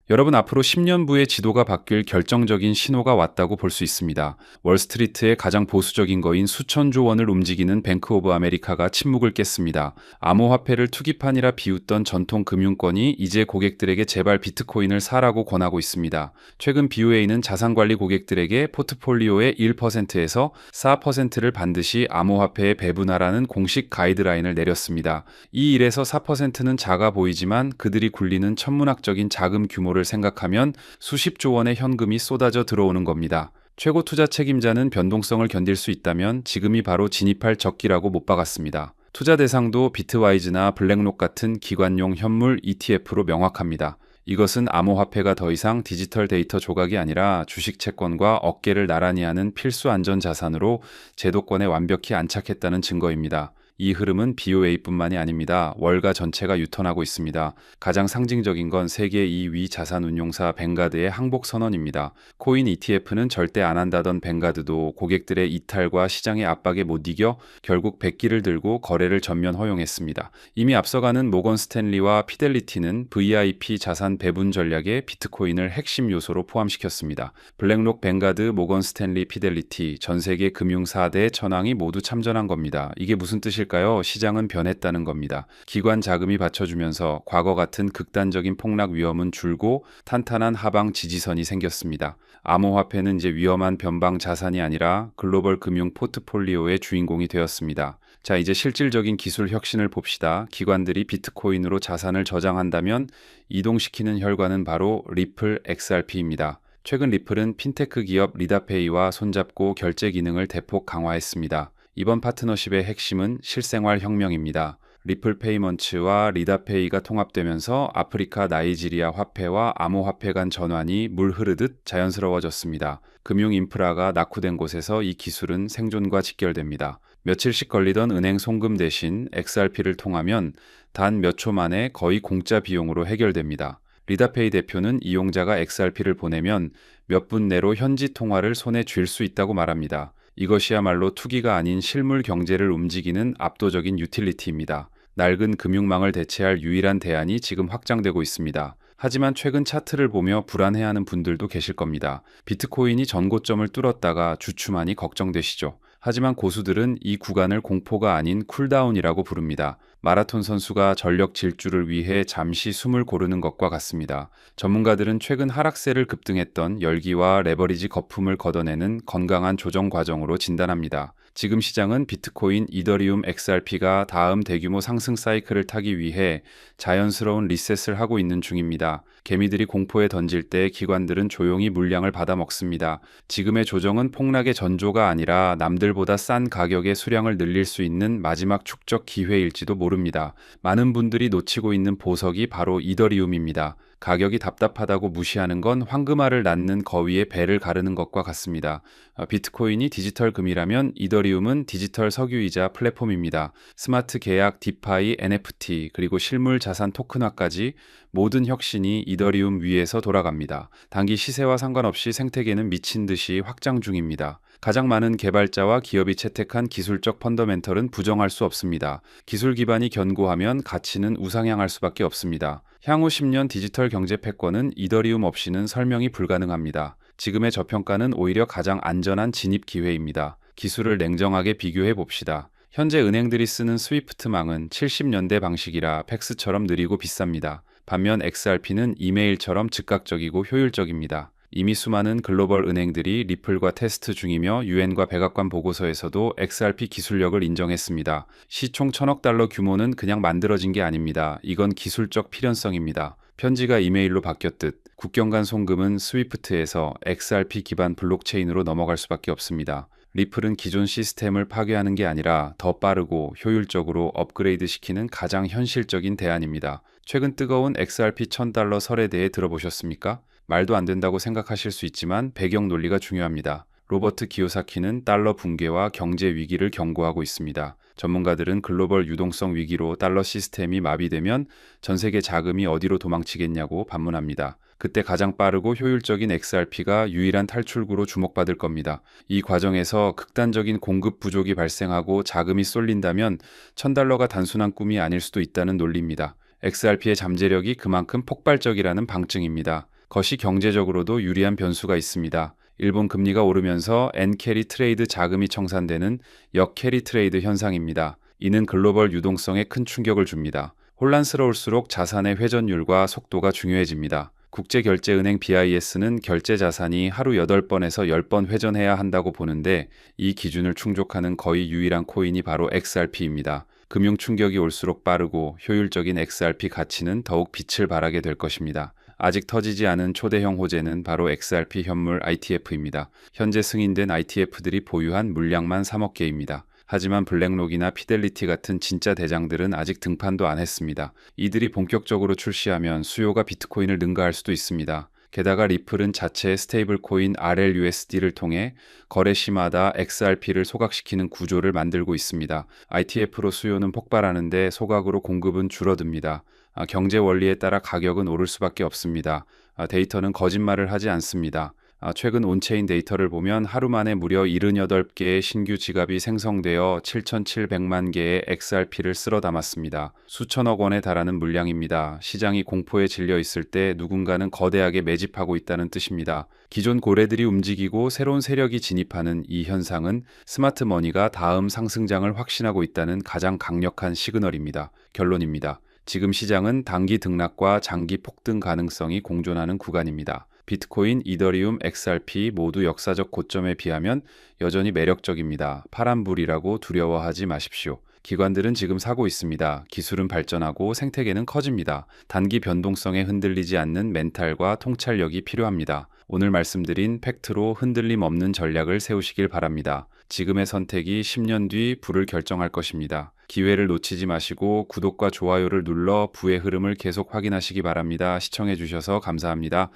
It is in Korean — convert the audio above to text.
여러분, 앞으로 10년부의 지도가 바뀔 결정적인 신호가 왔다고 볼 수 있습니다. 월스트리트의 가장 보수적인 거인 수천조 원을 움직이는 뱅크 오브 아메리카가 침묵을 깼습니다. 암호화폐를 투기판이라 비웃던 전통 금융권이 이제 고객들에게 제발 비트코인을 사라고 권하고 있습니다. 최근 BOA는 자산관리 고객들에게 포트폴리오의 1%에서 4%를 반드시 암호화폐에 배분하라는 공식 가이드라인을 내렸습니다. 이 1에서 4%는 작아 보이지만 그들이 굴리는 천문학적인 자금 규모를 생각하면 수십조 원의 현금이 쏟아져 들어오는 겁니다. 최고 투자 책임자는 변동성을 견딜 수 있다면 지금이 바로 진입할 적기라고 못 박았습니다. 투자 대상도 비트와이즈나 블랙록 같은 기관용 현물 ETF로 명확합니다. 이것은 암호화폐가 더 이상 디지털 데이터 조각이 아니라 주식 채권과 어깨를 나란히 하는 필수 안전 자산으로 제도권에 완벽히 안착했다는 증거입니다. 이 흐름은 BOA뿐만이 아닙니다. 월가 전체가 유턴하고 있습니다. 가장 상징적인 건 세계 2위 자산운용사 뱅가드의 항복 선언입니다. 코인 ETF는 절대 안 한다던 뱅가드도 고객들의 이탈과 시장의 압박에 못 이겨 결국 백기를 들고 거래를 전면 허용했습니다. 이미 앞서가는 모건 스탠리와 피델리티는 VIP 자산 배분 전략에 비트코인을 핵심 요소로 포함시켰습니다. 블랙록, 뱅가드, 모건 스탠리, 피델리티, 전 세계 금융 4대 천왕이 모두 참전한 겁니다. 이게 무슨 뜻일까요? 시장은 변했다는 겁니다. 기관 자금이 받쳐주면서 과거 같은 극단적인 폭락 위험은 줄고 탄탄한 하방 지지선이 생겼습니다. 암호화폐는 이제 위험한 변방 자산이 아니라 글로벌 금융 포트폴리오의 주인공이 되었습니다. 자, 이제 실질적인 기술 혁신을 봅시다. 기관들이 비트코인으로 자산을 저장한다면 이동시키는 혈관은 바로 리플 XRP입니다. 최근 리플은 핀테크 기업 리다페이와 손잡고 결제 기능을 대폭 강화했습니다. 이번 파트너십의 핵심은 실생활 혁명입니다. 리플 페이먼츠와 리다페이가 통합되면서 아프리카 나이지리아 화폐와 암호화폐 간 전환이 물 흐르듯 자연스러워졌습니다. 금융 인프라가 낙후된 곳에서 이 기술은 생존과 직결됩니다. 며칠씩 걸리던 은행 송금 대신 XRP를 통하면 단 몇 초 만에 거의 공짜 비용으로 해결됩니다. 리다페이 대표는 이용자가 XRP를 보내면 몇 분 내로 현지 통화를 손에 쥘 수 있다고 말합니다. 이것이야말로 투기가 아닌 실물 경제를 움직이는 압도적인 유틸리티입니다. 낡은 금융망을 대체할 유일한 대안이 지금 확장되고 있습니다. 하지만 최근 차트를 보며 불안해하는 분들도 계실 겁니다. 비트코인이 전고점을 뚫었다가 주춤하니 걱정되시죠. 하지만 고수들은 이 구간을 공포가 아닌 쿨다운이라고 부릅니다. 마라톤 선수가 전력 질주를 위해 잠시 숨을 고르는 것과 같습니다. 전문가들은 최근 하락세를 급등했던 열기와 레버리지 거품을 걷어내는 건강한 조정 과정으로 진단합니다. 지금 시장은 비트코인, 이더리움, XRP가 다음 대규모 상승 사이클을 타기 위해 자연스러운 리셋을 하고 있는 중입니다. 개미들이 공포에 던질 때 기관들은 조용히 물량을 받아먹습니다. 지금의 조정은 폭락의 전조가 아니라 남들보다 싼 가격의 수량을 늘릴 수 있는 마지막 축적 기회일지도 모릅니다. 많은 분들이 놓치고 있는 보석이 바로 이더리움입니다. 가격이 답답하다고 무시하는 건 황금알을 낳는 거위의 배를 가르는 것과 같습니다. 비트코인이 디지털 금이라면 이더리움은 디지털 석유이자 플랫폼입니다. 스마트 계약, 디파이, NFT, 그리고 실물 자산 토큰화까지 모든 혁신이 이더리움 위에서 돌아갑니다. 단기 시세와 상관없이 생태계는 미친 듯이 확장 중입니다. 가장 많은 개발자와 기업이 채택한 기술적 펀더멘털은 부정할 수 없습니다. 기술 기반이 견고하면 가치는 우상향할 수밖에 없습니다. 향후 10년 디지털 경제 패권은 이더리움 없이는 설명이 불가능합니다. 지금의 저평가는 오히려 가장 안전한 진입 기회입니다. 기술을 냉정하게 비교해 봅시다. 현재 은행들이 쓰는 스위프트망은 70년대 방식이라 팩스처럼 느리고 비쌉니다. 반면 XRP는 이메일처럼 즉각적이고 효율적입니다. 이미 수많은 글로벌 은행들이 리플과 테스트 중이며 유엔과 백악관 보고서에서도 XRP 기술력을 인정했습니다. 시총 1000억 달러 규모는 그냥 만들어진 게 아닙니다. 이건 기술적 필연성입니다. 편지가 이메일로 바뀌었듯 국경 간 송금은 스위프트에서 XRP 기반 블록체인으로 넘어갈 수밖에 없습니다. 리플은 기존 시스템을 파괴하는 게 아니라 더 빠르고 효율적으로 업그레이드 시키는 가장 현실적인 대안입니다. 최근 뜨거운 XRP 1000달러 설에 대해 들어보셨습니까? 말도 안 된다고 생각하실 수 있지만 배경 논리가 중요합니다. 로버트 기요사키는 달러 붕괴와 경제 위기를 경고하고 있습니다. 전문가들은 글로벌 유동성 위기로 달러 시스템이 마비되면 전 세계 자금이 어디로 도망치겠냐고 반문합니다. 그때 가장 빠르고 효율적인 XRP가 유일한 탈출구로 주목받을 겁니다. 이 과정에서 극단적인 공급 부족이 발생하고 자금이 쏠린다면 1000달러가 단순한 꿈이 아닐 수도 있다는 논리입니다. XRP의 잠재력이 그만큼 폭발적이라는 방증입니다. 것이 경제적으로도 유리한 변수가 있습니다. 일본 금리가 오르면서 엔캐리 트레이드 자금이 청산되는 역캐리 트레이드 현상입니다. 이는 글로벌 유동성에 큰 충격을 줍니다. 혼란스러울수록 자산의 회전율과 속도가 중요해집니다. 국제결제은행 BIS는 결제 자산이 하루 8번에서 10번 회전해야 한다고 보는데 이 기준을 충족하는 거의 유일한 코인이 바로 XRP입니다. 금융 충격이 올수록 빠르고 효율적인 XRP 가치는 더욱 빛을 발하게 될 것입니다. 아직 터지지 않은 초대형 호재는 바로 XRP 현물 ITF입니다. 현재 승인된 ITF들이 보유한 물량만 3억 개입니다. 하지만 블랙록이나 피델리티 같은 진짜 대장들은 아직 등판도 안 했습니다. 이들이 본격적으로 출시하면 수요가 비트코인을 능가할 수도 있습니다. 게다가 리플은 자체의 스테이블 코인 RLUSD를 통해 거래 시마다 XRP를 소각시키는 구조를 만들고 있습니다. ITF로 수요는 폭발하는데 소각으로 공급은 줄어듭니다. 경제 원리에 따라 가격은 오를 수밖에 없습니다. 데이터는 거짓말을 하지 않습니다. 최근 온체인 데이터를 보면 하루 만에 무려 78개의 신규 지갑이 생성되어 7,700만 개의 XRP를 쓸어 담았습니다. 수천억 원에 달하는 물량입니다. 시장이 공포에 질려 있을 때 누군가는 거대하게 매집하고 있다는 뜻입니다. 기존 고래들이 움직이고 새로운 세력이 진입하는 이 현상은 스마트 머니가 다음 상승장을 확신하고 있다는 가장 강력한 시그널입니다. 결론입니다. 지금 시장은 단기 등락과 장기 폭등 가능성이 공존하는 구간입니다. 비트코인, 이더리움, XRP 모두 역사적 고점에 비하면 여전히 매력적입니다. 파란불이라고 두려워하지 마십시오. 기관들은 지금 사고 있습니다. 기술은 발전하고 생태계는 커집니다. 단기 변동성에 흔들리지 않는 멘탈과 통찰력이 필요합니다. 오늘 말씀드린 팩트로 흔들림 없는 전략을 세우시길 바랍니다. 지금의 선택이 10년 뒤 부를 결정할 것입니다. 기회를 놓치지 마시고 구독과 좋아요를 눌러 부의 흐름을 계속 확인하시기 바랍니다. 시청해 주셔서 감사합니다.